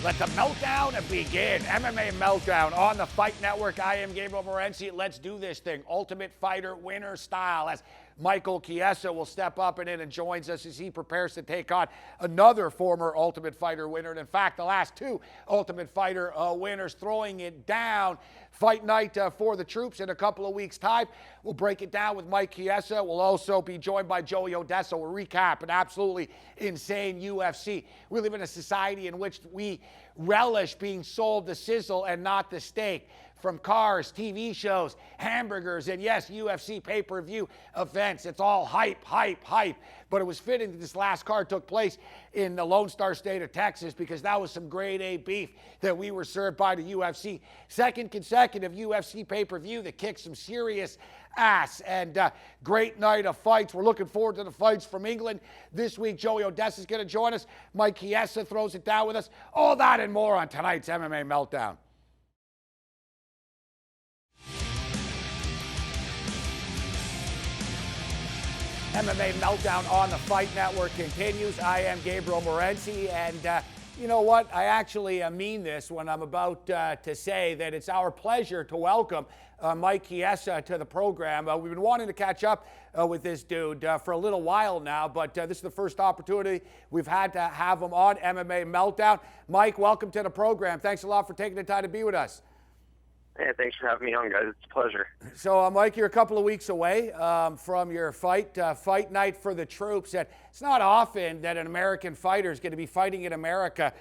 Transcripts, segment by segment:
Let the meltdown begin. MMA Meltdown on the Fight Network. I am Gabriel Morency. Let's do this thing. Ultimate Fighter winner style, as Michael Chiesa will step up and joins us as he prepares to take on another former Ultimate Fighter winner. And in fact, the last two Ultimate Fighter winners throwing it down. Fight night for the troops in a couple of weeks' time. We'll break it down with Mike Chiesa. We'll also be joined by Joey Odessa. We'll recap an absolutely insane UFC. We live in a society in which we relish being sold the sizzle and not the steak. From cars, TV shows, hamburgers, and yes, UFC pay-per-view events. It's all hype, hype, hype. But it was fitting that this last card took place in the Lone Star State of Texas, because that was some grade A beef that we were served by the UFC. Second consecutive UFC pay-per-view that kicked some serious ass, and great night of fights. We're looking forward to the fights from England this week. Joey Odessa is going to join us. Mike Chiesa throws it down with us. All that and more on tonight's MMA Meltdown. MMA Meltdown on the Fight Network continues. I am Gabriel Morency, and you know what? I actually mean this when I'm about to say that it's our pleasure to welcome Mike Chiesa to the program. We've been wanting to catch up with this dude for a little while now, but this is the first opportunity we've had to have him on MMA Meltdown. Mike, welcome to the program. Thanks a lot for taking the time to be with us. Hey, thanks for having me on, guys. It's a pleasure. So, Mike, you're a couple of weeks away from your fight night for the troops. And it's not often that an American fighter is going to be fighting in America,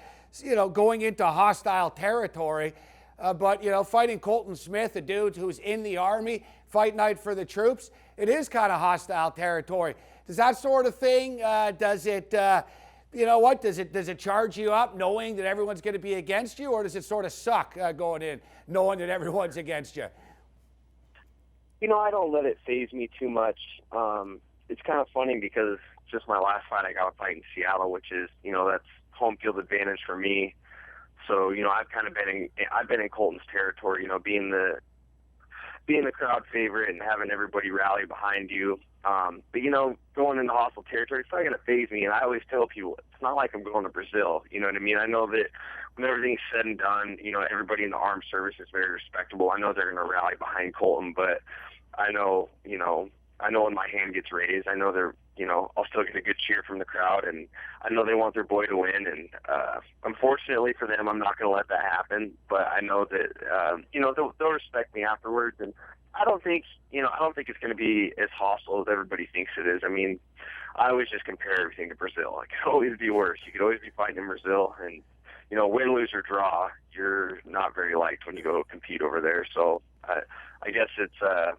you know, going into hostile territory. But, you know, fighting Colton Smith, a dude who's in the Army, fight night for the troops, it is kind of hostile territory. Does that sort of thing, you know what, does it charge you up knowing that everyone's going to be against you, or does it sort of suck going in knowing that everyone's against you? You know, I don't let it faze me too much. It's kind of funny because just my last fight, I got a fight in Seattle, which is, you know, that's home field advantage for me. So, you know, I've been in Colton's territory, you know, being the crowd favorite and having everybody rally behind you. But, you know, going into hostile territory, it's not going to faze me. And I always tell people, it's not like I'm going to Brazil. You know what I mean? I know that when everything's said and done, you know, everybody in the armed service is very respectable. I know they're going to rally behind Colton, but I know, you know, when my hand gets raised, I know they're, you know, I'll still get a good cheer from the crowd, and I know they want their boy to win. And unfortunately for them, I'm not going to let that happen. But I know that, you know, they'll respect me afterwards. And I don't think it's going to be as hostile as everybody thinks it is. I mean, I always just compare everything to Brazil. It could always be worse. You could always be fighting in Brazil, and, you know, win, lose, or draw, you're not very liked when you go compete over there. So I guess it's,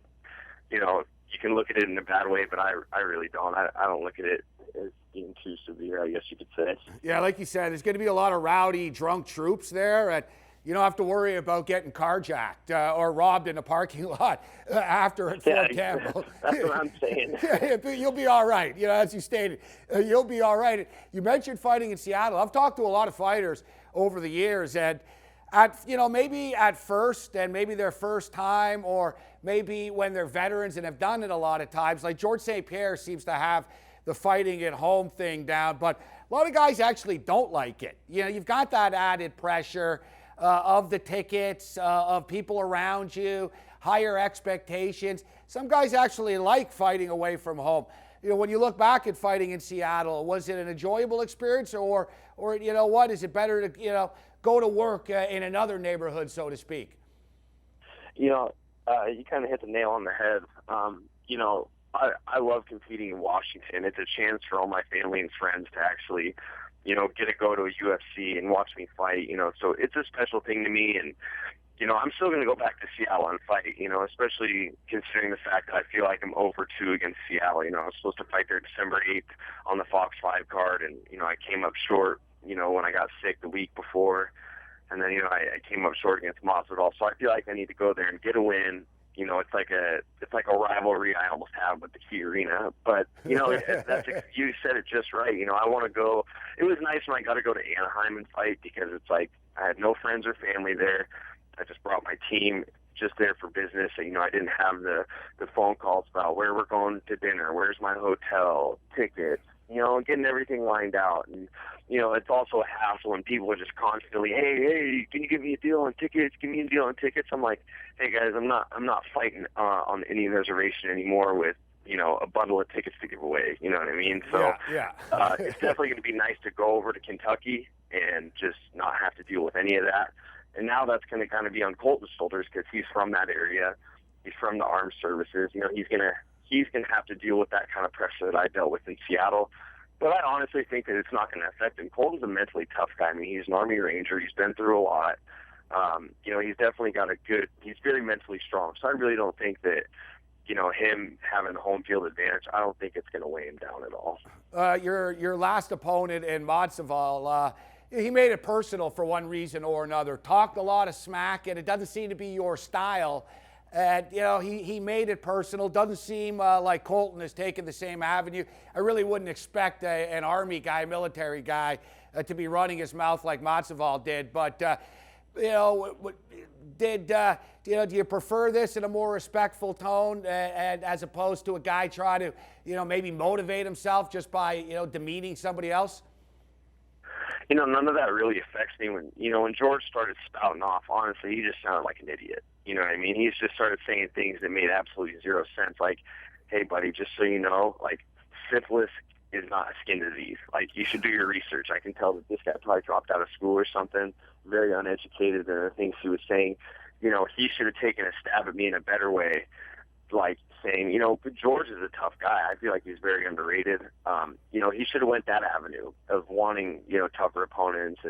you know, you can look at it in a bad way, but I really don't. I don't look at it as being too severe, I guess you could say. Yeah, like you said, there's going to be a lot of rowdy, drunk troops there, and you don't have to worry about getting carjacked or robbed in a parking lot after at Fort Campbell. That's what I'm saying. Yeah, you'll be all right. You know, as you stated, you'll be all right. You mentioned fighting in Seattle. I've talked to a lot of fighters over the years, and maybe at first, and maybe their first time, or maybe when they're veterans and have done it a lot of times, like George St. Pierre seems to have the fighting at home thing down, but a lot of guys actually don't like it. You know, you've got that added pressure of the tickets, of people around you, higher expectations. Some guys actually like fighting away from home. You know, when you look back at fighting in Seattle, was it an enjoyable experience, or you know what, is it better to, you know, go to work in another neighborhood, so to speak? You know, you kind of hit the nail on the head. You know, I love competing in Washington. It's a chance for all my family and friends to actually, you know, get to go to a UFC and watch me fight, you know. So it's a special thing to me, and, you know, I'm still going to go back to Seattle and fight, you know, especially considering the fact that I feel like I'm 0-2 against Seattle. You know, I was supposed to fight there December 8th on the Fox 5 card, and, you know, I came up short, you know, when I got sick the week before. And then, you know, I came up short against Masvidal. So I feel like I need to go there and get a win. You know, it's like a rivalry I almost have with the Key Arena. But, you know, you said it just right. You know, I want to go. It was nice when I got to go to Anaheim and fight, because it's like I had no friends or family there. I just brought my team just there for business. And, you know, I didn't have the phone calls about where we're going to dinner, where's my hotel, tickets, getting everything lined out. And, it's also a hassle when people are just constantly, hey, can you give me a deal on tickets? Give me a deal on tickets. I'm like, hey guys, I'm not fighting on any reservation anymore with, a bundle of tickets to give away. You know what I mean? So Yeah. it's definitely going to be nice to go over to Kentucky and just not have to deal with any of that. And now that's going to kind of be on Colton's shoulders because he's from that area. He's from the armed services. He's going to have to deal with that kind of pressure that I dealt with in Seattle. But I honestly think that it's not going to affect him. Colton's a mentally tough guy. I mean, he's an Army Ranger. He's been through a lot. He's definitely he's very mentally strong. So I really don't think that, him having home field advantage, I don't think it's going to weigh him down at all. Your last opponent in Matsuval, he made it personal for one reason or another. Talked a lot of smack, and it doesn't seem to be your style. And, he made it personal. Doesn't seem like Colton has taken the same avenue. I really wouldn't expect an Army guy, military guy, to be running his mouth like Matsuval did. But, do you prefer this in a more respectful tone and as opposed to a guy trying to, maybe motivate himself just by, demeaning somebody else? None of that really affects me. When George started spouting off, honestly, he just sounded like an idiot. You know what I mean? He just started saying things that made absolutely zero sense. Like, hey, buddy, just so you know, like, syphilis is not a skin disease. Like, you should do your research. I can tell that this guy probably dropped out of school or something, very uneducated in the things he was saying. He should have taken a stab at me in a better way, like saying, George is a tough guy. I feel like he's very underrated. He should have went that avenue of wanting, tougher opponents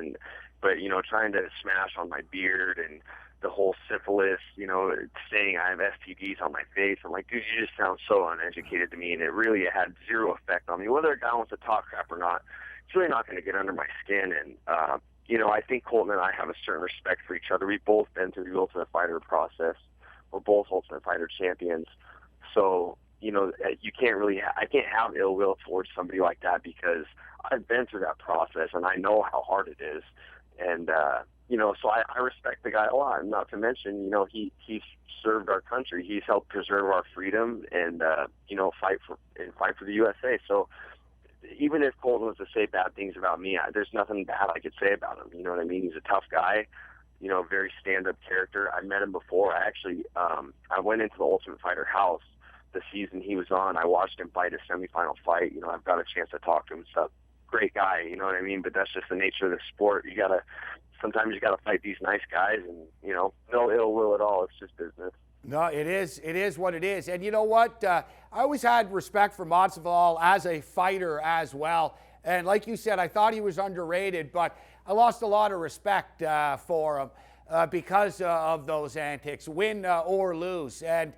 but trying to smash on my beard and the whole syphilis, saying I have STDs on my face. I'm like, dude, you just sound so uneducated to me, and it really had zero effect on me. Whether a guy wants to talk crap or not, it's really not going to get under my skin. And, I think Colton and I have a certain respect for each other. We've both been through the Ultimate Fighter process. We're both Ultimate Fighter champions. So, you can't I can't have ill will towards somebody like that because I've been through that process and I know how hard it is. And, so I respect the guy a lot. Not to mention, he's served our country. He's helped preserve our freedom and, fight for the USA. So even if Colton was to say bad things about me, there's nothing bad I could say about him. You know what I mean? He's a tough guy. Very stand-up character. I met him before. I actually, I went into the Ultimate Fighter house the season he was on. I watched him fight a semifinal fight. I've got a chance to talk to him and stuff. Great guy, you know what I mean? But that's just the nature of the sport. Sometimes you gotta fight these nice guys and, no ill will at all. It's just business. No, it is. It is what it is. And you know what? I always had respect for Matsuval as a fighter as well. And like you said, I thought he was underrated, but I lost a lot of respect for him because of those antics, win or lose. And,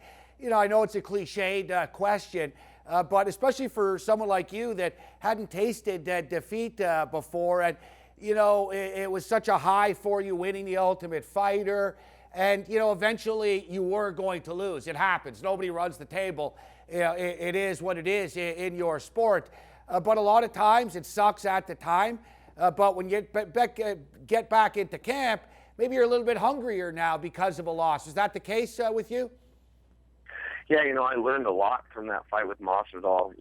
I know it's a cliched question, but especially for someone like you that hadn't tasted defeat before, and, it was such a high for you winning the Ultimate Fighter. And, eventually you were going to lose. It happens. Nobody runs the table. It is what it is in your sport. But a lot of times it sucks at the time. But when you get back into camp, maybe you're a little bit hungrier now because of a loss. Is that the case with you? Yeah, I learned a lot from that fight with Masvidal.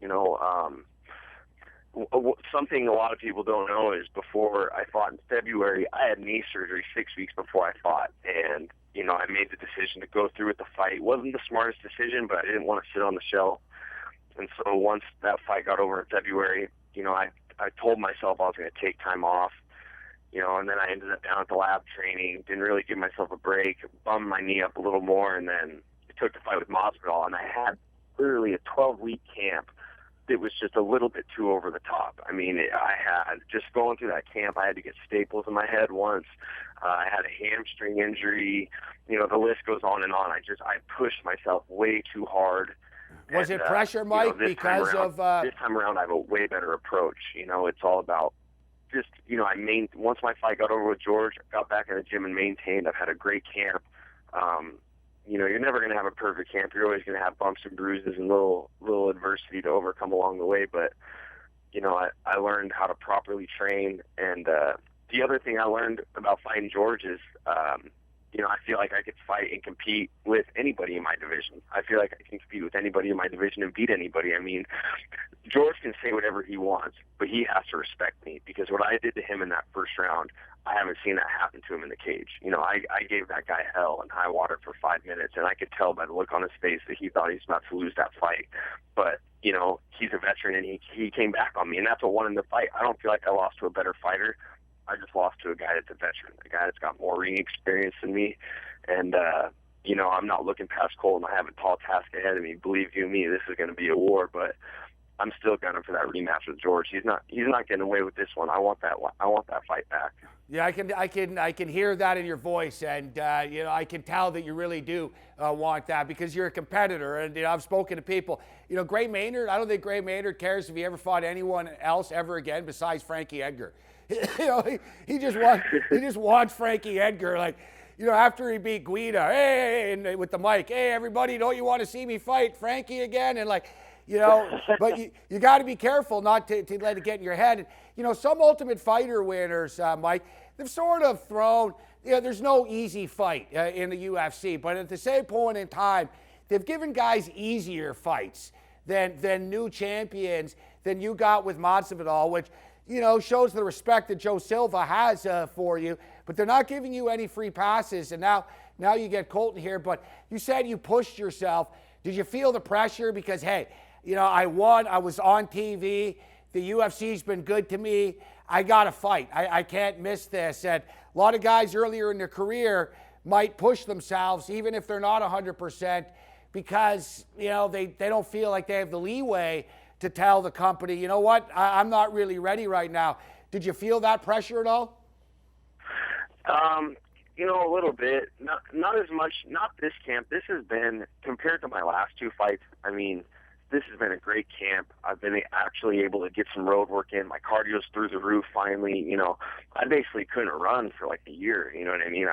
Something a lot of people don't know is before I fought in February, I had knee surgery 6 weeks before I fought. And, I made the decision to go through with the fight. It wasn't the smartest decision, but I didn't want to sit on the shelf. And so once that fight got over in February, I told myself I was going to take time off, and then I ended up down at the lab training, didn't really give myself a break, bummed my knee up a little more, and then took the fight with Masvidal. And I had literally a 12-week camp that was just a little bit too over the top. I mean, I had just going through that camp, I had to get staples in my head once. I had a hamstring injury. The list goes on and on. I pushed myself way too hard. Was it pressure, Mike, because of... This time around, I have a way better approach. It's all about just, once my fight got over with George, I got back in the gym and maintained. I've had a great camp. You're never going to have a perfect camp. You're always going to have bumps and bruises and little adversity to overcome along the way. But, I learned how to properly train. And the other thing I learned about fighting George is, I feel like I could fight and compete with anybody in my division. I feel like I can compete with anybody in my division and beat anybody. I mean, George can say whatever he wants, but he has to respect me, because what I did to him in that first round, I haven't seen that happen to him in the cage. I gave that guy hell and high water for 5 minutes, and I could tell by the look on his face that he thought he was about to lose that fight. But, he's a veteran, and he came back on me, and that's what won him the fight. I don't feel like I lost to a better fighter. I just lost to a guy that's a veteran, a guy that's got more ring experience than me. And, I'm not looking past Colton. I have a tall task ahead of me. Believe you me, this is going to be a war, but I'm still gunning for that rematch with George. He's not getting away with this one. I want that fight back. Yeah, I can hear that in your voice, and I can tell that you really do want that, because you're a competitor. And I've spoken to people. Gray Maynard. I don't think Gray Maynard cares if he ever fought anyone else ever again besides Frankie Edgar. He just wants Frankie Edgar. Like, after he beat Guida, hey, and with the mic, hey everybody, don't you want to see me fight Frankie again? And like, but you got to be careful not to let it get in your head. And, some Ultimate Fighter winners, Mike, they've sort of thrown, there's no easy fight in the UFC, but at the same point in time, they've given guys easier fights than new champions than you got with Masvidal, which, shows the respect that Joe Silva has for you, but they're not giving you any free passes. And now you get Colton here, but you said you pushed yourself. Did you feel the pressure? Because, hey, I won. I was on TV. The UFC's been good to me. I got to fight. I can't miss this. And a lot of guys earlier in their career might push themselves, even if they're not 100%, because, they don't feel like they have the leeway to tell the company, you know what, I'm not really ready right now. Did you feel that pressure at all? A little bit. Not as much. Not this camp. This has been, compared to my last two fights, I mean, this has been a great camp. I've been actually able to get some road work in. My cardio's through the roof finally. I basically couldn't run for like a year. You know what I mean?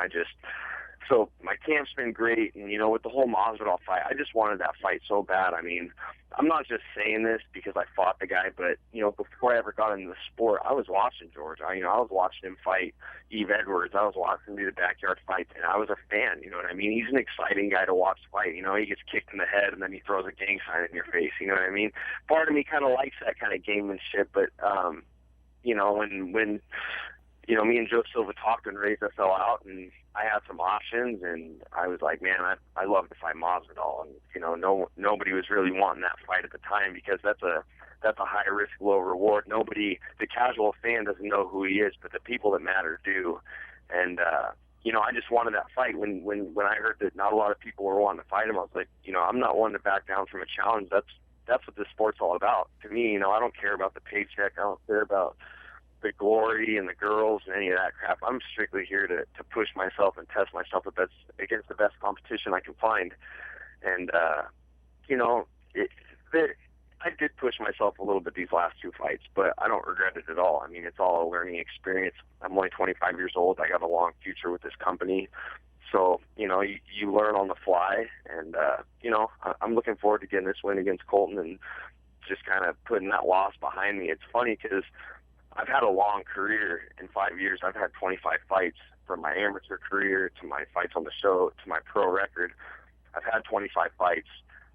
So my camp's been great, and, with the whole Masvidal fight, I just wanted that fight so bad. I mean, I'm not just saying this because I fought the guy, but, before I ever got into the sport, I was watching George. I was watching him fight Eve Edwards. I was watching him do the backyard fights, and I was a fan, you know what I mean? He's an exciting guy to watch fight. He gets kicked in the head, and then he throws a gang sign in your face, you know what I mean? Part of me kind of likes that kind of gamemanship, but, when me and Joe Silva talked and Reza fell out, and I had some options, and I was like, man, I love to fight Masvidal, and nobody was really wanting that fight at the time, because that's a high risk, low reward. The casual fan doesn't know who he is, but the people that matter do, and I just wanted that fight. When I heard that not a lot of people were wanting to fight him, I was like, I'm not one to back down from a challenge. That's what this sport's all about. To me, I don't care about the paycheck. I don't care about the glory and the girls and any of that crap. I'm strictly here to push myself and test myself against the best competition I can find. And, I did push myself a little bit these last two fights, but I don't regret it at all. I mean, it's all a learning experience. I'm only 25 years old. I got a long future with this company. So, you learn on the fly. And, I'm looking forward to getting this win against Colton and just kind of putting that loss behind me. It's funny because I've had a long career. In 5 years, I've had 25 fights, from my amateur career to my fights on the show to my pro record. I've had 25 fights.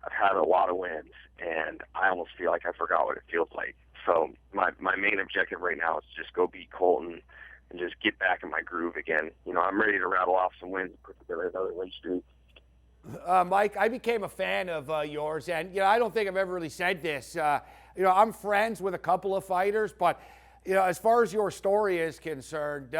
I've had a lot of wins, and I almost feel like I forgot what it feels like. So my main objective right now is to just go beat Colton and just get back in my groove again. I'm ready to rattle off some wins and put together another win streak. Mike, I became a fan of yours, and I don't think I've ever really said this. I'm friends with a couple of fighters, but as far as your story is concerned,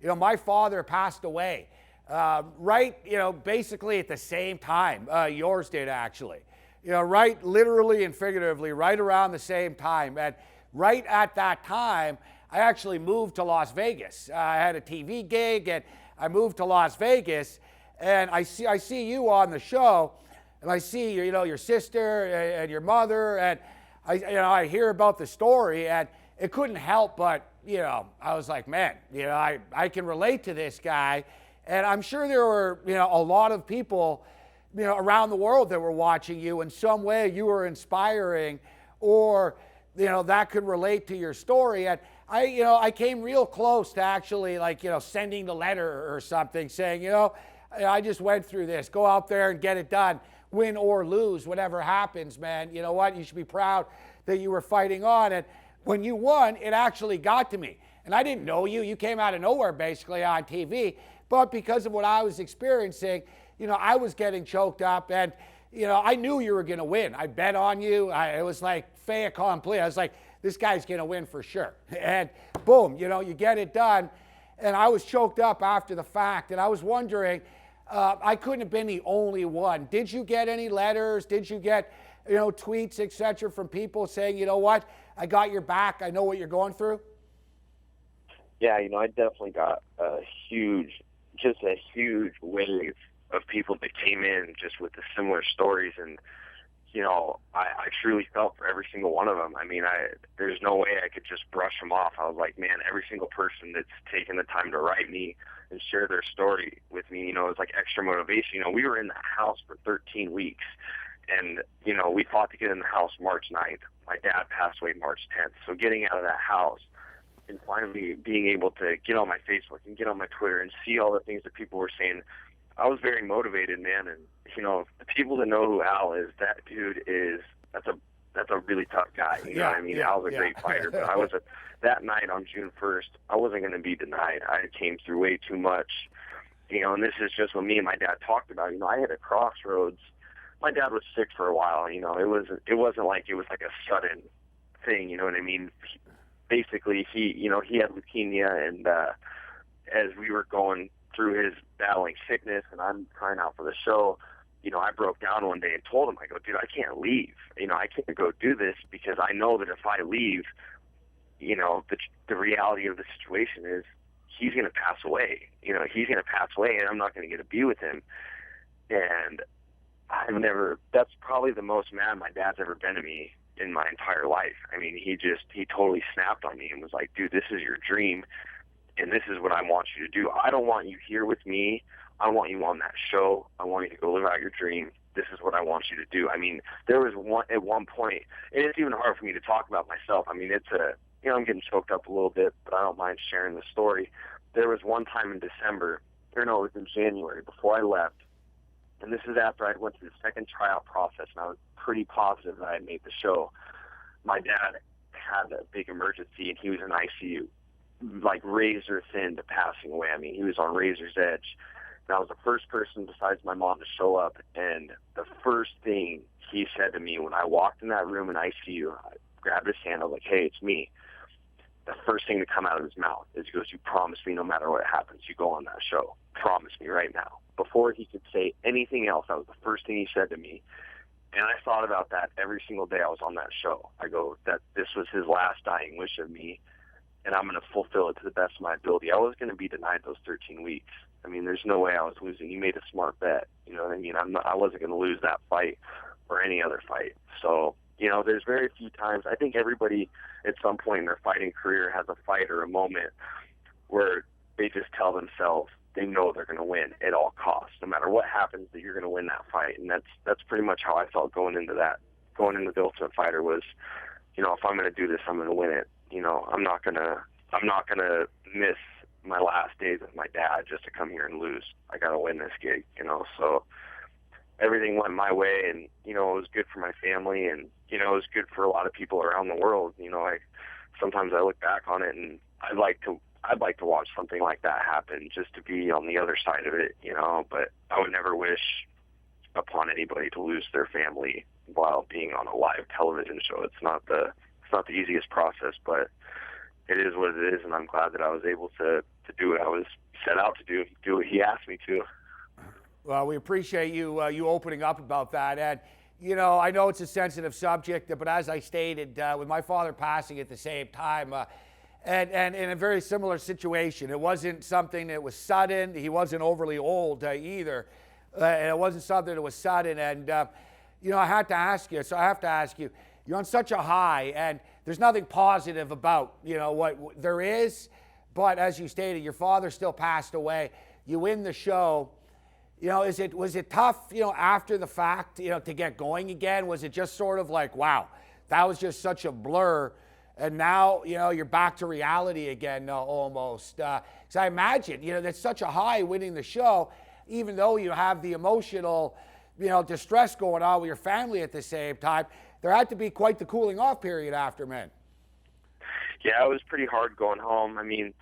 my father passed away right, basically at the same time yours did, actually. Right, literally and figuratively, right around the same time. And right at that time, I actually moved to Las Vegas. I had a TV gig, and I moved to Las Vegas. And I see you on the show, and I see your sister and your mother, and I hear about the story, and it couldn't help but I was like, man, I can relate to this guy, and I'm sure there were a lot of people around the world that were watching you in some way. You were inspiring, or that could relate to your story. And I came real close to actually sending the letter or something saying I just went through this. Go out there and get it done. Win or lose, whatever happens, man. You know what? You should be proud that you were fighting on. And when you won, it actually got to me. And I didn't know you. You came out of nowhere, basically, on TV. But because of what I was experiencing, you know, I was getting choked up. And, you know, I knew you were going to win. I bet on you. It was like fait accompli. I was like, this guy's going to win for sure. And boom, you know, you get it done. And I was choked up after the fact. And I was wondering, I couldn't have been the only one. Did you get any letters? Did you get, you know, tweets, etc., from people saying, you know what, I got your back. I know what you're going through? Yeah, you know, I definitely got a huge wave of people that came in just with the similar stories. And, you know, I truly felt for every single one of them. I mean, there's no way I could just brush them off. I was like, man, every single person that's taken the time to write me and share their story with me, you know, it's like extra motivation. You know, we were in the house for 13 weeks, and, you know, we fought to get in the house March 9th. My dad passed away March 10th. So getting out of that house and finally being able to get on my Facebook and get on my Twitter and see all the things that people were saying, I was very motivated, man. And, you know, the people that know who Al is, that dude is, that's a really tough guy. You know what I mean? Al's a great fighter, but that night on June 1st, I wasn't going to be denied. I came through way too much, you know, and this is just what me and my dad talked about. You know, I hit a crossroads. My dad was sick for a while, you know, it wasn't like it was like a sudden thing, you know what I mean? Basically, he had leukemia, and as we were going through his battling sickness and I'm trying out for the show, you know, I broke down one day and told him, I go, dude, I can't leave. You know, I can't go do this because I know that if I leave, you know, the reality of the situation is he's going to pass away. You know, he's going to pass away and I'm not going to get to be with him. And that's probably the most mad my dad's ever been to me in my entire life. I mean, he totally snapped on me and was like, dude, this is your dream and this is what I want you to do. I don't want you here with me. I want you on that show. I want you to go live out your dream. This is what I want you to do. I mean, there was at one point, and it's even hard for me to talk about myself. I mean, you know, I'm getting choked up a little bit, but I don't mind sharing the story. There was one time in December, it was in January, before I left, and this is after I went through the second tryout process, and I was pretty positive that I had made the show. My dad had a big emergency, and he was in ICU, like razor thin to passing away. I mean, he was on razor's edge. And I was the first person besides my mom to show up, and the first thing he said to me when I walked in that room in ICU, I grabbed his hand, I was like, hey, it's me. The first thing to come out of his mouth is he goes, you promise me no matter what happens, you go on that show. Promise me right now. Before he could say anything else, that was the first thing he said to me. And I thought about that every single day I was on that show. I go, that this was his last dying wish of me, and I'm going to fulfill it to the best of my ability. I was going to be denied those 13 weeks. I mean, there's no way I was losing. He made a smart bet. You know what I mean? I wasn't going to lose that fight or any other fight. So, you know, there's very few times. I think everybody at some point in their fighting career has a fight or a moment where they just tell themselves they know they're going to win at all costs. No matter what happens, that you're going to win that fight. And that's pretty much how I felt going into that. Going into the Ultimate Fighter was, you know, if I'm going to do this, I'm going to win it. You know, I'm not going to miss my last days with my dad just to come here and lose. I got to win this gig, you know. So everything went my way, and, you know, it was good for my family, and, you know, it was good for a lot of people around the world. You know, sometimes I look back on it, and I'd like to watch something like that happen just to be on the other side of it, you know. But I would never wish upon anybody to lose their family while being on a live television show. It's not the easiest process, but it is what it is, and I'm glad that I was able to do what I was set out to do what he asked me to. Well, we appreciate you opening up about that. And, you know, I know it's a sensitive subject, but as I stated, with my father passing at the same time, and in a very similar situation, it wasn't something that was sudden. He wasn't overly old either. And it wasn't something that was sudden. And, you know, I have to ask you, you're on such a high, and there's nothing positive about, you know, what there is. But as you stated, your father still passed away. You win the show. You know, was it tough, you know, after the fact, you know, to get going again? Was it just sort of like, wow, that was just such a blur, and now, you know, you're back to reality again almost? Because I imagine, you know, that's such a high winning the show, even though you have the emotional, distress going on with your family at the same time, there had to be quite the cooling off period after, man. Yeah, it was pretty hard going home. I mean,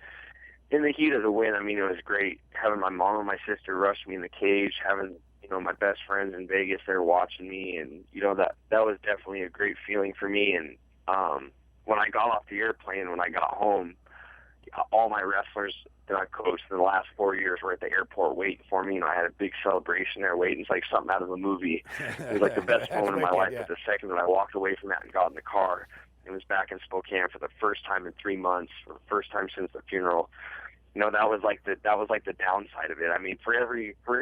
in the heat of the win, I mean, it was great having my mom and my sister rush me in the cage, having, my best friends in Vegas there watching me, and, that was definitely a great feeling for me. And when I got off the airplane, when I got home, all my wrestlers that I coached for the last 4 years were at the airport waiting for me. I had a big celebration there waiting. It's like something out of a movie. It was like the best moment of my life. But the second that I walked away from that and got in the car, it was back in Spokane for the first time in 3 months, for the first time since the funeral. That was like the downside of it. I mean, for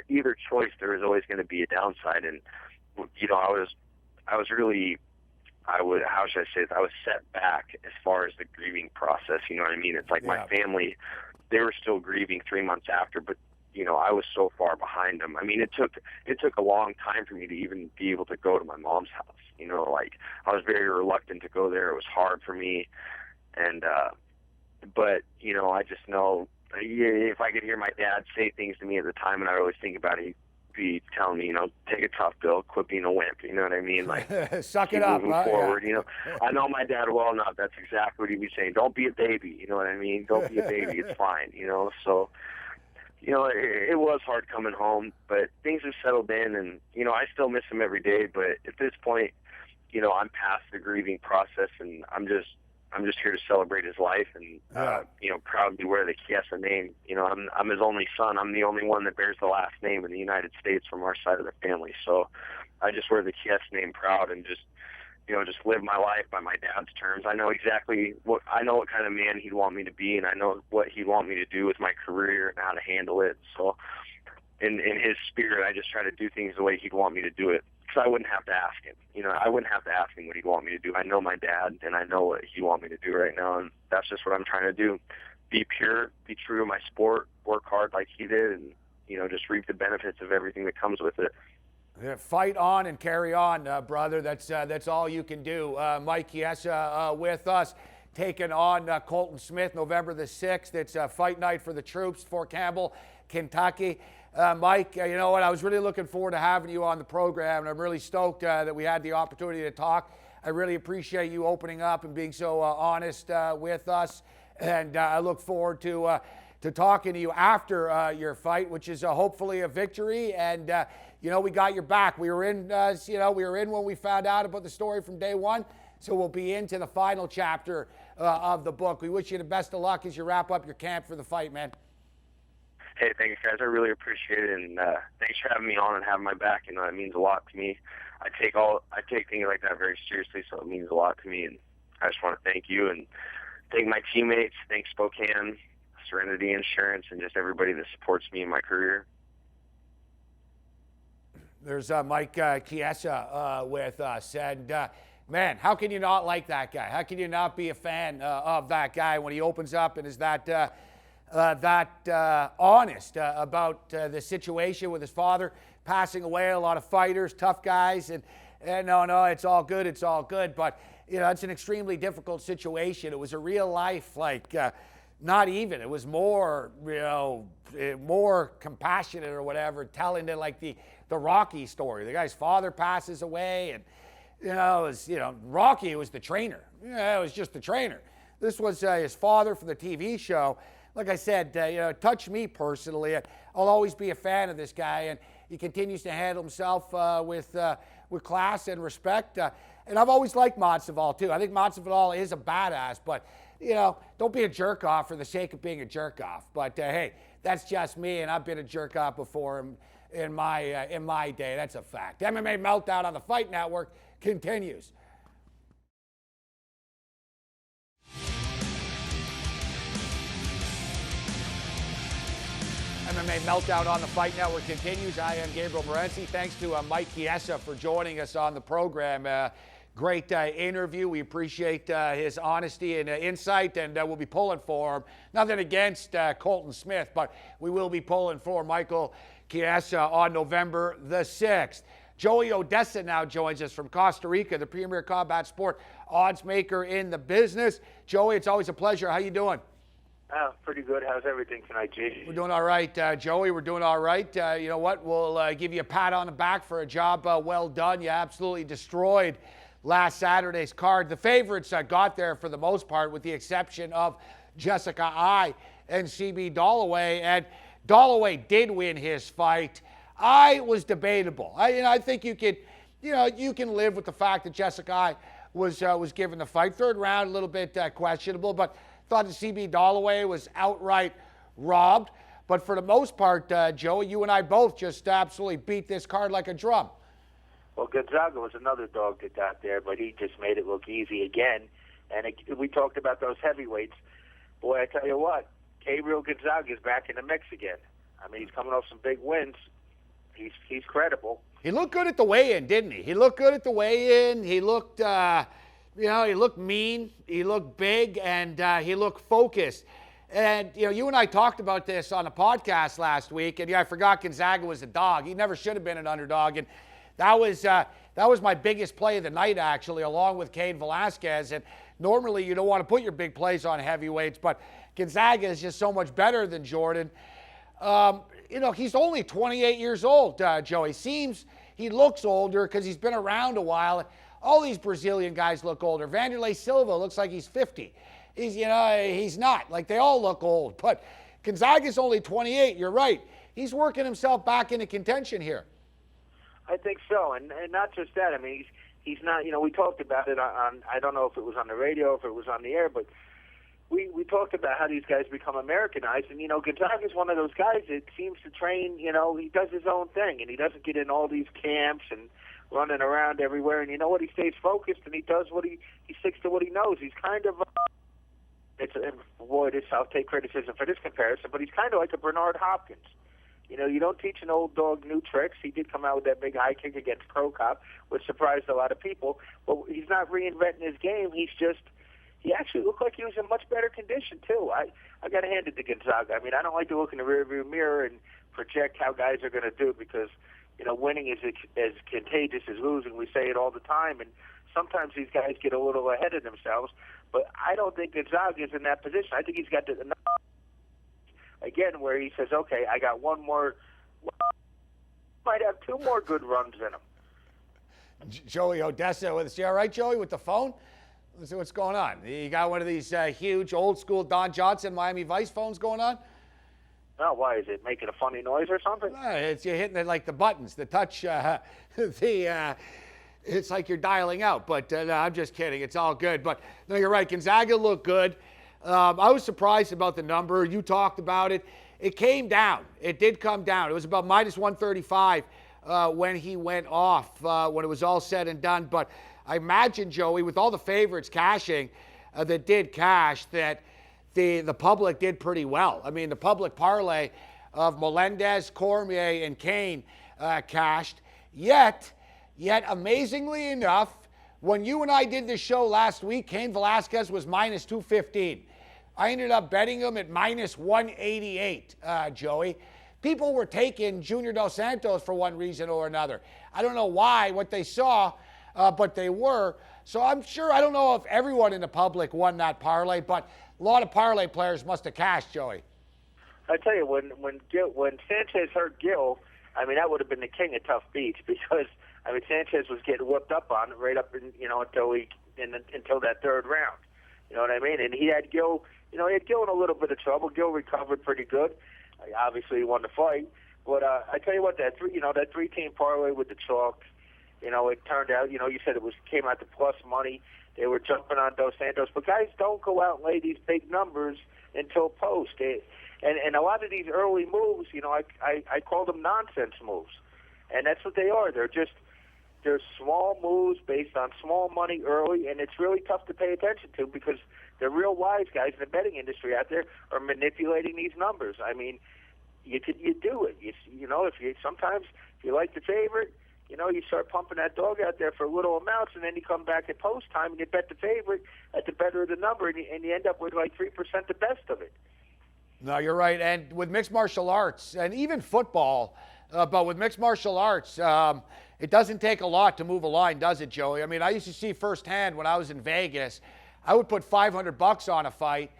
either choice, there was always going to be a downside. And I was really, how should I say this? I was set back as far as the grieving process. You know what I mean? It's like my family, they were still grieving 3 months after, but I was so far behind them. I mean, it took a long time for me to even be able to go to my mom's house. I was very reluctant to go there. It was hard for me, and but I just know if I could hear my dad say things to me at the time, and I always think about it, he'd be telling me, take it tough, Bill, quit being a wimp. You know what I mean? Like, suck it up, moving forward. Yeah. I know my dad well enough. That's exactly what he'd be saying. Don't be a baby. You know what I mean? Don't be a baby. It's fine. So. It was hard coming home, but things have settled in, and I still miss him every day. But at this point, I'm past the grieving process, and I'm just here to celebrate his life, and proudly wear the Chiesa name. I'm his only son. I'm the only one that bears the last name in the United States from our side of the family. So I just wear the Chiesa name proud, and just live my life by my dad's terms. I know what kind of man he'd want me to be, and I know what he'd want me to do with my career and how to handle it. So in his spirit, I just try to do things the way he'd want me to do it, because I wouldn't have to ask him. I wouldn't have to ask him what he'd want me to do. I know my dad, and I know what he'd want me to do right now, and that's just what I'm trying to do. Be pure, be true to my sport, work hard like he did, and, just reap the benefits of everything that comes with it. Yeah, fight on and carry on, brother. That's all you can do. Mike Chiesa with us, taking on Colton Smith November the 6th. It's a fight night for the troops, Fort Campbell, Kentucky. Mike, you know what? I was really looking forward to having you on the program, and I'm really stoked that we had the opportunity to talk. I really appreciate you opening up and being so honest with us, and I look forward to talking to you after your fight, which is hopefully a victory. And we got your back. We were in, when we found out about the story from day one. So we'll be into the final chapter of the book. We wish you the best of luck as you wrap up your camp for the fight, man. Hey, thanks, guys. I really appreciate it, and thanks for having me on and having my back. It means a lot to me. I take things like that very seriously, so it means a lot to me. And I just want to thank you and thank my teammates, thank Spokane, Serenity Insurance, and just everybody that supports me in my career. There's Mike Chiesa with us, and man, how can you not like that guy? How can you not be a fan of that guy when he opens up and is that honest about the situation with his father passing away? A lot of fighters, tough guys, and no, it's all good, but it's an extremely difficult situation. It was a real life, not even. It was more, more compassionate or whatever, telling it like the Rocky story. The guy's father passes away, and Rocky was the trainer. It was just the trainer. This was his father from the TV show. Like I said, touched me personally. I'll always be a fan of this guy, and he continues to handle himself with class and respect. And I've always liked Masvidal too. I think Masvidal is a badass, but don't be a jerk off for the sake of being a jerk off. But hey, that's just me, and I've been a jerk off before in my day. That's a fact. MMA Meltdown on the Fight Network continues. MMA Meltdown on the Fight Network continues. I am Gabriel Morency. Thanks to Mike Chiesa for joining us on the program. Great interview. We appreciate his honesty and insight, and we'll be pulling for him. Nothing against Colton Smith, but we will be pulling for Michael Chiesa on November the 6th. Joey Odessa now joins us from Costa Rica, the premier combat sport odds maker in the business. Joey, it's always a pleasure. How you doing? Pretty good. How's everything tonight, Jason? We're doing all right, Joey. We're doing all right. You know what? We'll give you a pat on the back for a job well done. You absolutely destroyed last Saturday's card. The favorites got there for the most part, with the exception of Jessica Eye and CB Dollaway. And Dollaway did win his fight. Eye was debatable. I think you could, you can live with the fact that Jessica Eye was given the fight. Third round, a little bit questionable, but thought that CB Dollaway was outright robbed. But for the most part, Joey, you and I both just absolutely beat this card like a drum. Well, Gonzaga was another dog that got there, but he just made it look easy again. And we talked about those heavyweights. Boy, I tell you what, Gabriel Gonzaga is back in the mix again. I mean, he's coming off some big wins. He's credible. He looked good at the weigh-in, didn't he? He looked good at the weigh-in. He looked, he looked mean. He looked big, and he looked focused. And, you and I talked about this on a podcast last week, and I forgot Gonzaga was a dog. He never should have been an underdog, and that was my biggest play of the night, actually, along with Cain Velasquez. And normally you don't want to put your big plays on heavyweights, but Gonzaga is just so much better than Jordan. He's only 28 years old, Joey. He looks older because he's been around a while. All these Brazilian guys look older. Vanderlei Silva looks like he's 50. He's not. Like, they all look old. But Gonzaga's only 28. You're right. He's working himself back into contention here. I think so, and not just that. I mean, he's not. We talked about it on. I don't know if it was on the radio, if it was on the air, but we talked about how these guys become Americanized. And Gonzaga's one of those guys that seems to train. He does his own thing, and he doesn't get in all these camps and running around everywhere. And you know what? He stays focused, and he does what he sticks to what he knows. He's kind of. I'll take criticism for this comparison, but he's kind of like a Bernard Hopkins. You don't teach an old dog new tricks. He did come out with that big high kick against Pro Cop, which surprised a lot of people. But he's not reinventing his game. He actually looked like he was in much better condition, too. I got to hand it to Gonzaga. I mean, I don't like to look in the rearview mirror and project how guys are going to do because, winning is as contagious as losing. We say it all the time, and sometimes these guys get a little ahead of themselves. But I don't think Gonzaga is in that position. I think he's got again, where he says, okay, I got one more, might have two more good runs in him. Joey Odessa with us. You all right, Joey, with the phone? Let's see what's going on. You got one of these huge old-school Don Johnson Miami Vice phones going on? Oh, why? Is it making a funny noise or something? You're hitting it like the buttons, the touch, it's like you're dialing out. But no, I'm just kidding. It's all good. But no, you're right. Gonzaga looked good. I was surprised about the number. You talked about it. It came down. It did come down. It was about minus 135 when he went off, when it was all said and done. But I imagine, Joey, with all the favorites cashing that did cash, that the public did pretty well. I mean, the public parlay of Melendez, Cormier, and Cain cashed. Yet, amazingly enough, when you and I did this show last week, Cain Velasquez was minus 215. I ended up betting him at minus 188, Joey. People were taking Junior Dos Santos for one reason or another. I don't know why, what they saw, but they were. So I'm sure, I don't know if everyone in the public won that parlay, but a lot of parlay players must have cashed, Joey. I tell you, when Sanchez hurt Gill, I mean, that would have been the king of tough beats because, I mean, Sanchez was getting whooped up on right up in, until that third round. You know what I mean? And he had Gill, he had Gill in a little bit of trouble. Gill recovered pretty good. Obviously, he won the fight. But I tell you what, that three-team parlay with the chalk, it turned out, you said came out to plus money. They were jumping on Dos Santos. But guys don't go out and lay these big numbers until post. And a lot of these early moves, I call them nonsense moves. And that's what they are. They're small moves based on small money early, and it's really tough to pay attention to because the real wise guys in the betting industry out there are manipulating these numbers. I mean, you do it. Sometimes if you like the favorite, you start pumping that dog out there for little amounts, and then you come back at post time and you bet the favorite at the better of the number, and you end up with like 3% the best of it. No, you're right. And with mixed martial arts and even football, but with mixed martial arts, it doesn't take a lot to move a line, does it, Joey? I mean, I used to see firsthand when I was in Vegas, I would put $500 on a fight,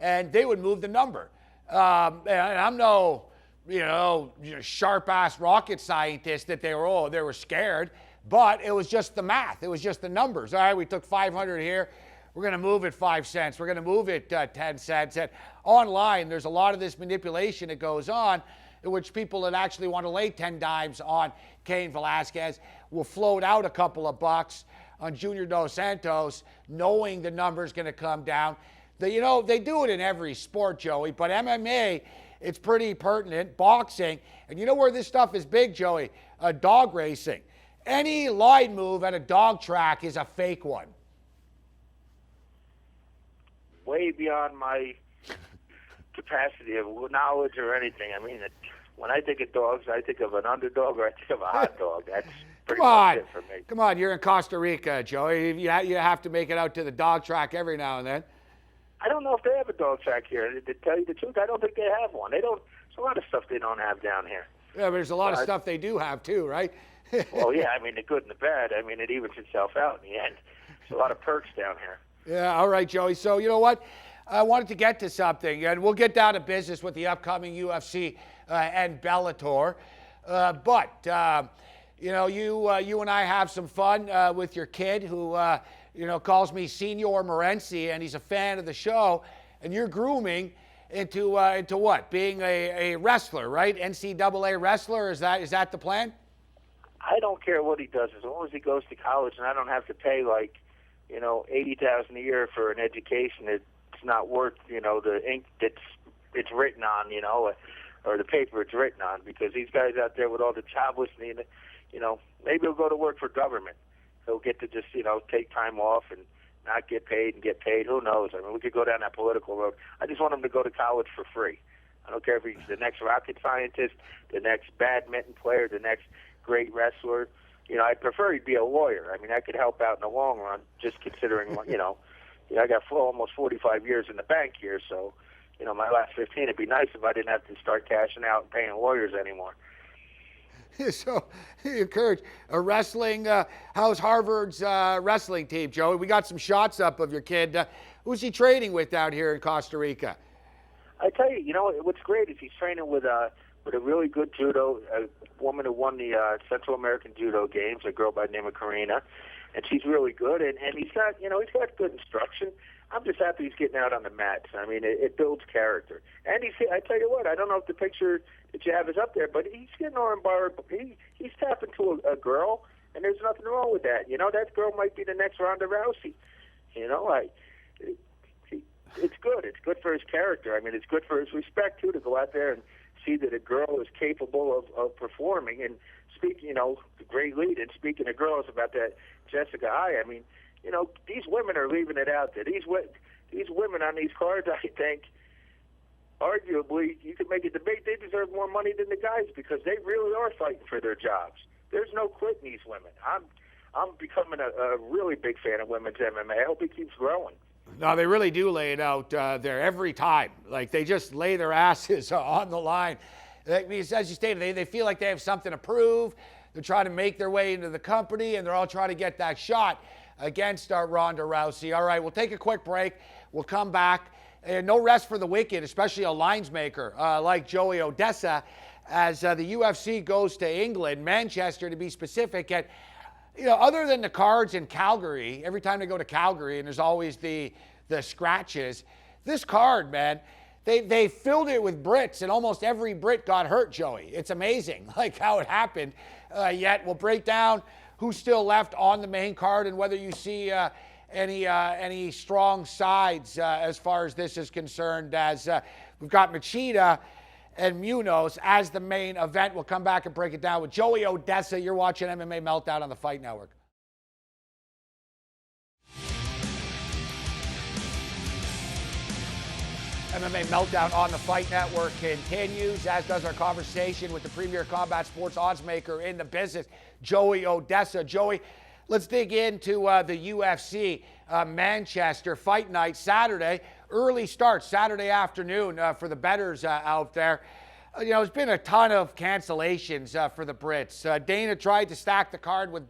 and they would move the number. And I'm no, sharp-ass rocket scientist that they were scared, but it was just the math. It was just the numbers. All right, we took 500 here. We're going to move it 5 cents. We're going to move it 10 cents. And online, there's a lot of this manipulation that goes on, in which people that actually want to lay 10 dimes on Cain Velasquez will float out a couple of bucks on Junior Dos Santos, knowing the number's going to come down. They do it in every sport, Joey, but MMA, it's pretty pertinent. Boxing, and you know where this stuff is big, Joey? Dog racing. Any line move at a dog track is a fake one. Way beyond my capacity of knowledge or anything. I mean, when I think of dogs, I think of an underdog or I think of a hot dog. That's pretty much it for me. Come on, you're in Costa Rica, Joey. You have to make it out to the dog track every now and then. I don't know if they have a dog track here. To tell you the truth, I don't think they have one. There's a lot of stuff they don't have down here. Yeah, but there's a lot of stuff they do have too, right? Well, yeah, I mean, the good and the bad. I mean, it evens itself out in the end. There's a lot of perks down here. Yeah, all right, Joey. So you know what? I wanted to get to something, and we'll get down to business with the upcoming UFC and Bellator. But you and I have some fun with your kid who calls me Senior Morency, and he's a fan of the show. And you're grooming into what? Being a wrestler, right? NCAA wrestler. Is that the plan? I don't care what he does as long as he goes to college, and I don't have to pay $80,000 a year for an education that's not worth the ink it's written on, or the paper it's written on. Because these guys out there with all the jobless, maybe he'll go to work for government. He'll get to just take time off and not get paid and get paid. Who knows? I mean, we could go down that political road. I just want him to go to college for free. I don't care if he's the next rocket scientist, the next badminton player, the next great wrestler. I'd prefer he'd be a lawyer. I mean, I could help out in the long run, just considering, I got almost 45 years in the bank here, so, my last 15, it'd be nice if I didn't have to start cashing out and paying lawyers anymore. So, you encourage wrestling. How's Harvard's wrestling team, Joey? We got some shots up of your kid. Who's he training with down here in Costa Rica? I tell you, what's great is he's training with a really good judo, a woman who won the Central American Judo Games, a girl by the name of Karina, and she's really good. And he's got, he's got good instruction. I'm just happy he's getting out on the mats. I mean, it builds character. And I tell you what, I don't know if the picture that you have is up there, but he's getting arm-barred. He's tapping to a girl, and there's nothing wrong with that. That girl might be the next Ronda Rousey. It's good. It's good for his character. I mean, it's good for his respect, too, to go out there and see that a girl is capable of performing. And speaking, the great lead, and speaking of girls about that Jessica Ai, I mean, these women are leaving it out there. These women on these cards, I think, arguably, you could make a debate, they deserve more money than the guys because they really are fighting for their jobs. There's no quitting these women. I'm becoming a really big fan of women's MMA. I hope it keeps growing. No, they really do lay it out there every time. Like, they just lay their asses on the line. As you stated, they feel like they have something to prove. They're trying to make their way into the company, and they're all trying to get that shot against Ronda Rousey. All right, we'll take a quick break. We'll come back. And no rest for the wicked, especially a lines maker like Joey Odessa, as the UFC goes to England, Manchester to be specific. And, other than the cards in Calgary, every time they go to Calgary, and there's always the scratches, this card, man, they filled it with Brits, and almost every Brit got hurt, Joey. It's amazing, like how it happened. Yet we'll break down who's still left on the main card and whether you see any strong sides as far as this is concerned, as we've got Machida and Munoz as the main event. We'll come back and break it down with Joey Odessa. You're watching MMA Meltdown on the Fight Network. MMA Meltdown on the Fight Network continues, as does our conversation with the premier combat sports odds maker in the business, Joey Odessa. Joey, let's dig into the UFC Manchester Fight Night Saturday. Early start Saturday afternoon for the bettors out there. There's been a ton of cancellations for the Brits. Dana tried to stack the card with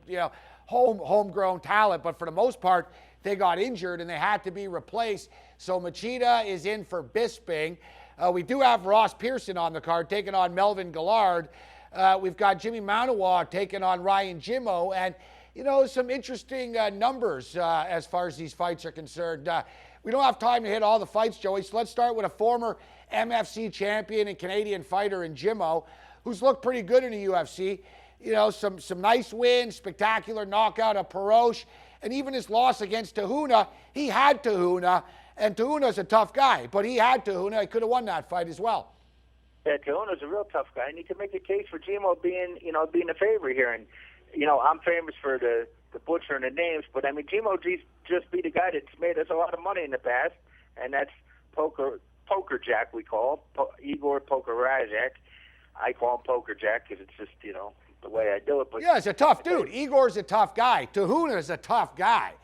homegrown talent, but for the most part, they got injured and they had to be replaced. So Machida is in for Bisping. We do have Ross Pearson on the card taking on Melvin Gillard. We've got Jimmy Manawa taking on Ryan Jimmo. And, you know, some interesting numbers as far as these fights are concerned. We don't have time to hit all the fights, Joey, so let's start with a former MFC champion and Canadian fighter in Jimmo, who's looked pretty good in the UFC. You know, some nice wins, spectacular knockout of Parosh, and even his loss against Tahuna, he had Tahuna, and Tahuna's a tough guy, but he had Tahuna. He could have won that fight as well. Yeah, Tahuna's a real tough guy, and you can make a case for Jimmo being a favorite here. And, you know, I'm famous for the butcher and the names, but, I mean, Jimmo just beat a guy that's made us a lot of money in the past, and that's Poker Jack, we call him, Igor Pokerajak. I call him Poker Jack because it's just, you know, the way I do it. But yeah, he's a tough dude. Igor's a tough guy. Tahuna's a tough guy.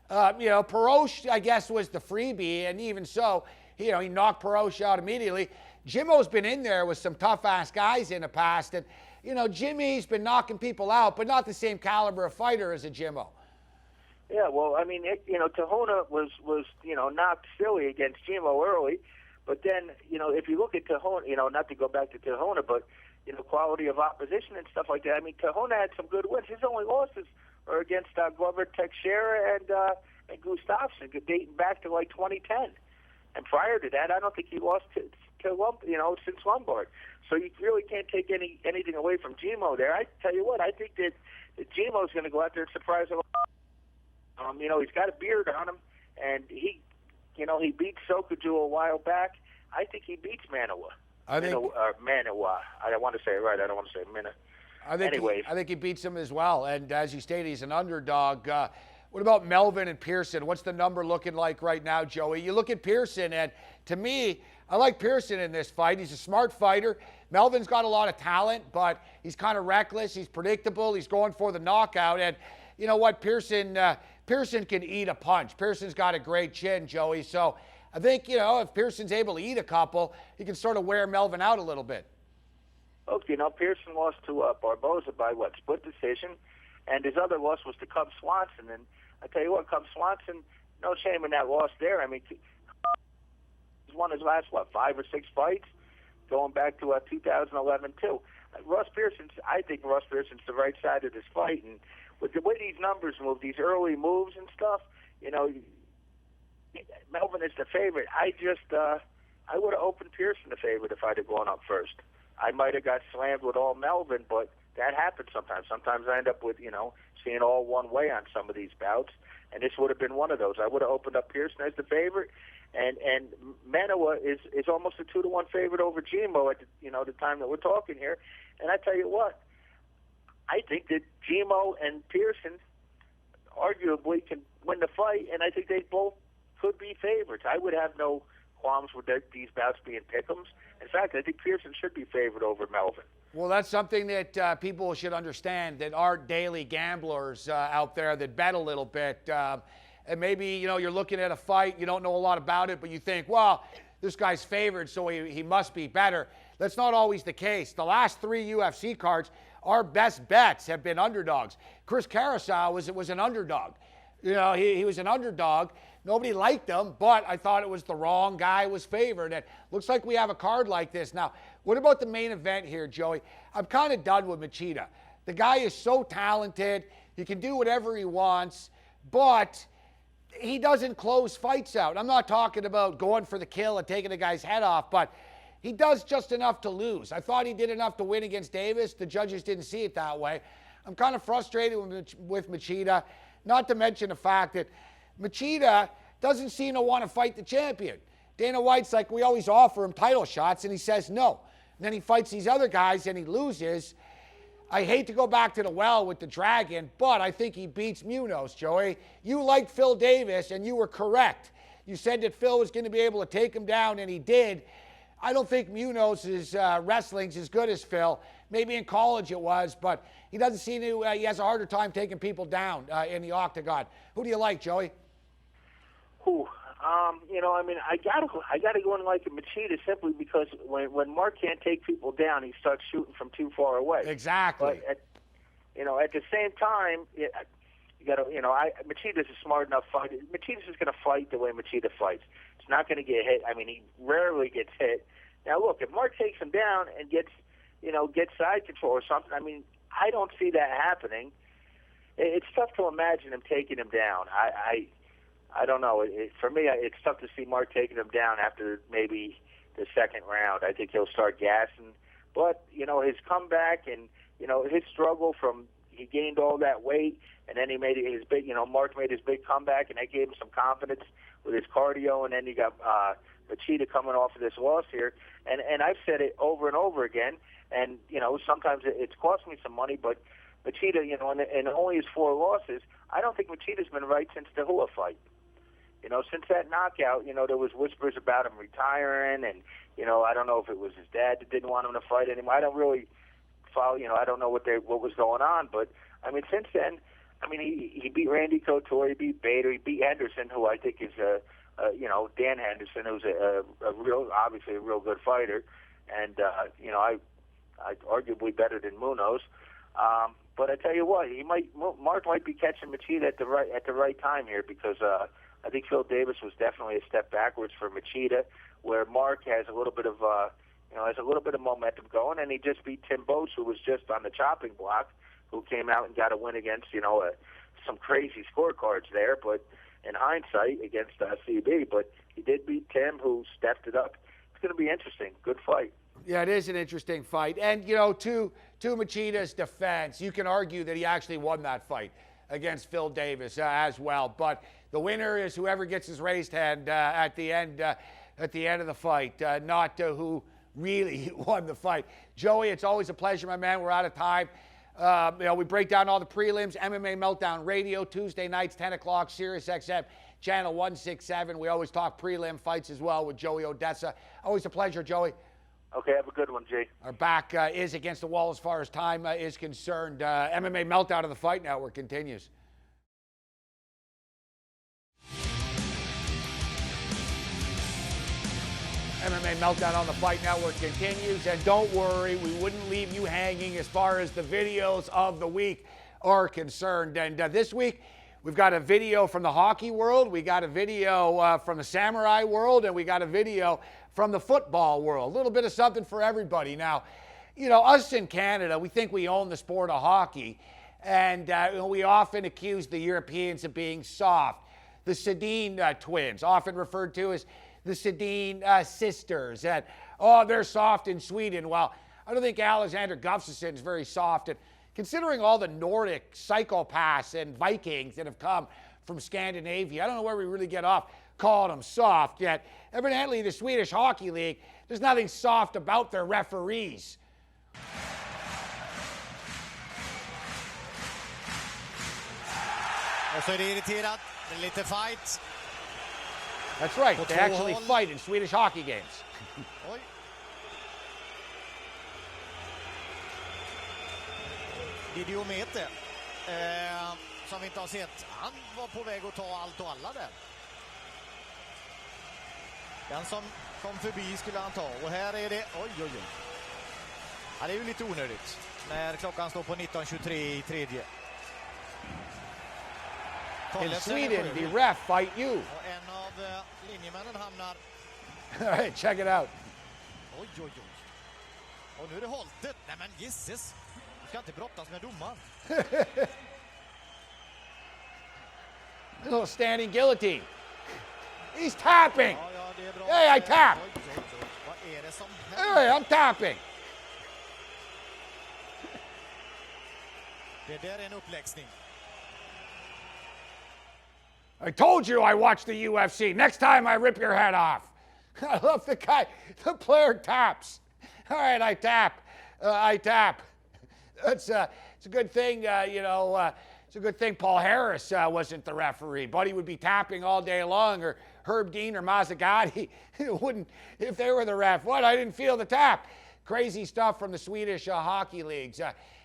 You know, Parosh, I guess, was the freebie, and even so, you know, he knocked Parosh out immediately. Jimmo's been in there with some tough-ass guys in the past, and, you know, Jimmy's been knocking people out, but not the same caliber of fighter as a Jimmo. Yeah, well, I mean, Tahuna was knocked silly against Jimmo early, but then, you know, if you look at Tahuna, you know, not to go back to Tahuna, but, you know, quality of opposition and stuff like that. I mean, Tahuna had some good wins. His only losses are against Glover Teixeira and Gustafsson, dating back to like 2010. And prior to that, I don't think he lost to since Lombard. So you really can't take anything away from Jimmo there. I tell you what, I think that Jimmo's going to go out there and surprise a lot. You know, he's got a beard on him, and he beat Sokoju a while back. I think he beats Manawa. Manawa. I want to say it right. I don't want to say Mina. I think he beats him as well. And as you stated, he's an underdog. What about Melvin and Pearson? What's the number looking like right now, Joey? You look at Pearson, and to me, I like Pearson in this fight. He's a smart fighter. Melvin's got a lot of talent, but he's kind of reckless. He's predictable. He's going for the knockout. And you know what? Pearson can eat a punch. Pearson's got a great chin, Joey. So I think, you know, if Pearson's able to eat a couple, he can sort of wear Melvin out a little bit. Okay, you know, Pearson lost to Barboza by split decision, and his other loss was to Cub Swanson. And I tell you what, Cub Swanson, no shame in that loss there. I mean, he's won his last 5 or 6 fights, going back to 2011 too. I think Ross Pearson's the right side of this fight, and with the way these numbers move, these early moves and stuff, you know, Melvin is the favorite. I would have opened Pearson the favorite if I'd have gone up first. I might have got slammed with all Melvin, but that happens sometimes. Sometimes I end up with, you know, seeing all one way on some of these bouts, and this would have been one of those. I would have opened up Pearson as the favorite, and Manawa is almost a 2-to-1 favorite over Jimmo at the time that we're talking here. And I tell you what, I think that Jimmo and Pearson arguably can win the fight, and I think they both could be favorites. I would have no qualms with these bouts being pick'ems. In fact, I think Pearson should be favored over Melvin. Well, that's something that people should understand, that aren't daily gamblers out there that bet a little bit. And maybe, you know, you're looking at a fight, you don't know a lot about it, but you think, well, this guy's favored, so he must be better. That's not always the case. The last 3 UFC cards, our best bets have been underdogs. Chris Carousel was an underdog. You know, he was an underdog. Nobody liked him, but I thought it was the wrong guy was favored. And looks like we have a card like this. Now, what about the main event here, Joey? I'm kind of done with Machida. The guy is so talented. He can do whatever he wants, but he doesn't close fights out. I'm not talking about going for the kill and taking the guy's head off, but he does just enough to lose. I thought he did enough to win against Davis. The judges didn't see it that way. I'm kind of frustrated with Machida, not to mention the fact that Machida doesn't seem to want to fight the champion. Dana White's like, we always offer him title shots, and he says no. And then he fights these other guys, and he loses. I hate to go back to the well with the Dragon, but I think he beats Munoz, Joey. You liked Phil Davis, and you were correct. You said that Phil was going to be able to take him down, and he did. I don't think Munoz's wrestling's as good as Phil. Maybe in college it was, but he doesn't seem to, he has a harder time taking people down in the octagon. Who do you like, Joey? You know, I mean, I gotta go and like Machida simply because when Mark can't take people down, he starts shooting from too far away. Exactly. But at the same time, you got to, Machida's a smart enough fighter. Machida's just going to fight the way Machida fights. It's not going to get hit. I mean, he rarely gets hit. Now, look, if Mark takes him down and gets side control or something, I mean, I don't see that happening. It's tough to imagine him taking him down. I don't know. For me, it's tough to see Mark taking him down after maybe the second round. I think he'll start gassing. But, his comeback and, his struggle from he gained all that weight, and then he made his big, Mark made his big comeback, and that gave him some confidence with his cardio, and then you got Machida coming off of this loss here. And I've said it over and over again, and, sometimes it's cost me some money, but Machida, in only his 4 losses, I don't think Machida's been right since the Hua fight. Since that knockout, there was whispers about him retiring, and, I don't know if it was his dad that didn't want him to fight anymore. I don't really follow, I don't know what was going on, but, I mean, since then, I mean, he beat Randy Couture, he beat Bader, he beat Henderson, who I think is, Dan Henderson, who's obviously a real good fighter, and, I arguably better than Munoz. But I tell you what, Mark might be catching Machida at the right time here, because I think Phil Davis was definitely a step backwards for Machida, where Mark has a little bit of momentum going, and he just beat Tim Boetsch, who was just on the chopping block, who came out and got a win against some crazy scorecards there, but in hindsight against CB, but he did beat Tim, who stepped it up. It's going to be interesting. Good fight. Yeah, it is an interesting fight. And, to Machida's defense, you can argue that he actually won that fight against Phil Davis as well. But the winner is whoever gets his raised hand at the end of the fight, not who really won the fight. Joey, it's always a pleasure, my man. We're out of time. We break down all the prelims, MMA Meltdown Radio, Tuesday nights, 10 o'clock, Sirius XM, channel 167. We always talk prelim fights as well with Joey Odessa. Always a pleasure, Joey. Okay, have a good one, Jay. Our back is against the wall as far as time is concerned. MMA Meltdown of the Fight Network continues. MMA Meltdown on the Fight Network continues, and don't worry, we wouldn't leave you hanging as far as the videos of the week are concerned. And this week, we've got a video from the hockey world, we got a video from the samurai world, and we got a video from the football world. A little bit of something for everybody. Now, us in Canada, we think we own the sport of hockey, and we often accuse the Europeans of being soft. The Sedin twins, often referred to as the Sedin sisters, and they're soft in Sweden. Well, I don't think Alexander Gustafsson is very soft, and considering all the Nordic psychopaths and Vikings that have come from Scandinavia, I don't know where we really get off calling them soft, yet evidently the Swedish Hockey League, there's nothing soft about their referees. Och så är det irriterat, det är lite fight. That's right, they actually fight in Swedish hockey games. Oj. Didiomete, som vi inte har sett. Han var på väg att ta allt och alla där. Den som kom förbi skulle han ta. Och här är det, oj. Ja, det är ju lite onödigt när klockan står på 19:23 i tredje. In Sweden, the ref fight you. Och en av linjemännen hamnar. All right, check it out. Oj. Och nu är det håltet. Nej men gisses. Du ska inte brottas med domaren. A little standing guillotine. He's tapping. Ja, det är bra. Hey, I tap. Oj. Vad är det som händer? Hey, I'm tapping. Det där är en uppläxning. I told you I watched the UFC. Next time I rip your head off. I love the player taps. All right, I tap. It's a good thing, it's a good thing Paul Harris wasn't the referee. Buddy would be tapping all day long, or Herb Dean or Mazzagatti wouldn't, if they were the ref. What? I didn't feel the tap. Crazy stuff from the Swedish hockey leagues.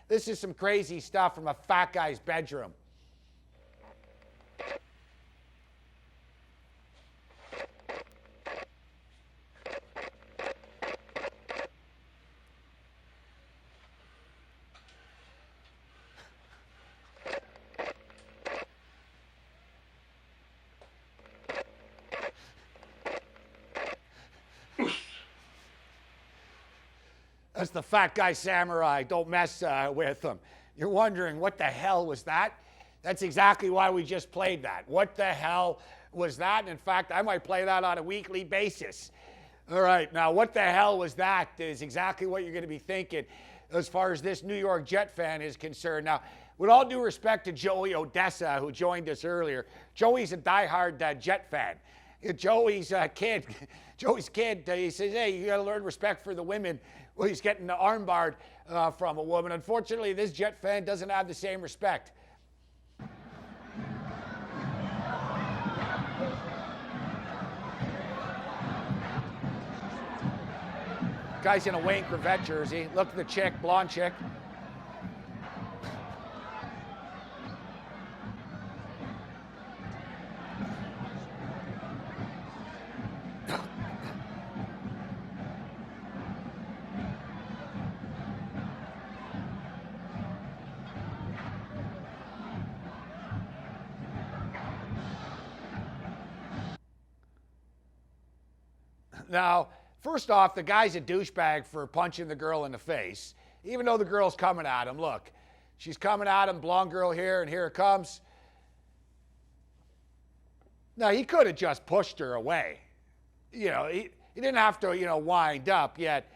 This is some crazy stuff from a fat guy's bedroom. That's the fat guy samurai. Don't mess with him. You're wondering, what the hell was that? That's exactly why we just played that. What the hell was that? And in fact, I might play that on a weekly basis. All right, now what the hell was that is exactly what you're going to be thinking as far as this New York Jet fan is concerned. Now, with all due respect to Joey Odessa, who joined us earlier, Joey's a diehard Jet fan. Joey's kid, he says, hey, you got to learn respect for the women. Well, he's getting the armbarred from a woman. Unfortunately, this Jet fan doesn't have the same respect. Guy's in a Wayne Cravette jersey. Look at the chick, blonde chick. Now, first off, the guy's a douchebag for punching the girl in the face, even though the girl's coming at him. Look, she's coming at him, blonde girl here, and here it comes. Now, he could have just pushed her away. You know, he didn't have to, wind up yet.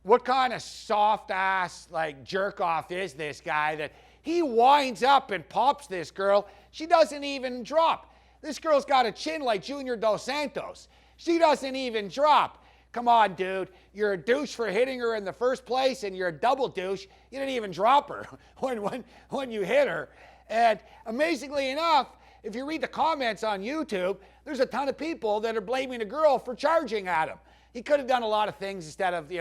What kind of soft-ass, jerk-off is this guy that he winds up and pops this girl? She doesn't even drop. This girl's got a chin like Junior Dos Santos. She doesn't even drop. Come on, dude. You're a douche for hitting her in the first place, and you're a double douche. You didn't even drop her when you hit her. And amazingly enough, if you read the comments on YouTube, there's a ton of people that are blaming the girl for charging at him. He could have done a lot of things instead of,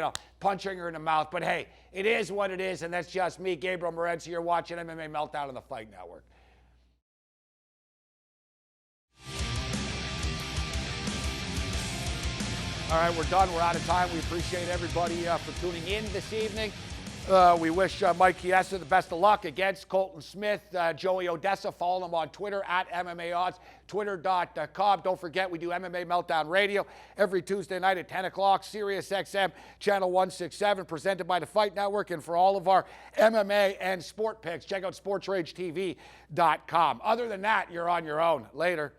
punching her in the mouth. But hey, it is what it is, and that's just me, Gabriel Morency. You're watching MMA Meltdown on the Fight Network. All right, we're done. We're out of time. We appreciate everybody for tuning in this evening. We wish Mike Chiesa the best of luck against Colton Smith. Joey Odessa, follow him on Twitter at MMA Odds, twitter.com. Don't forget, we do MMA Meltdown Radio every Tuesday night at 10 o'clock, Sirius XM, channel 167, presented by the Fight Network. And for all of our MMA and sport picks, check out sportsragetv.com. Other than that, you're on your own. Later.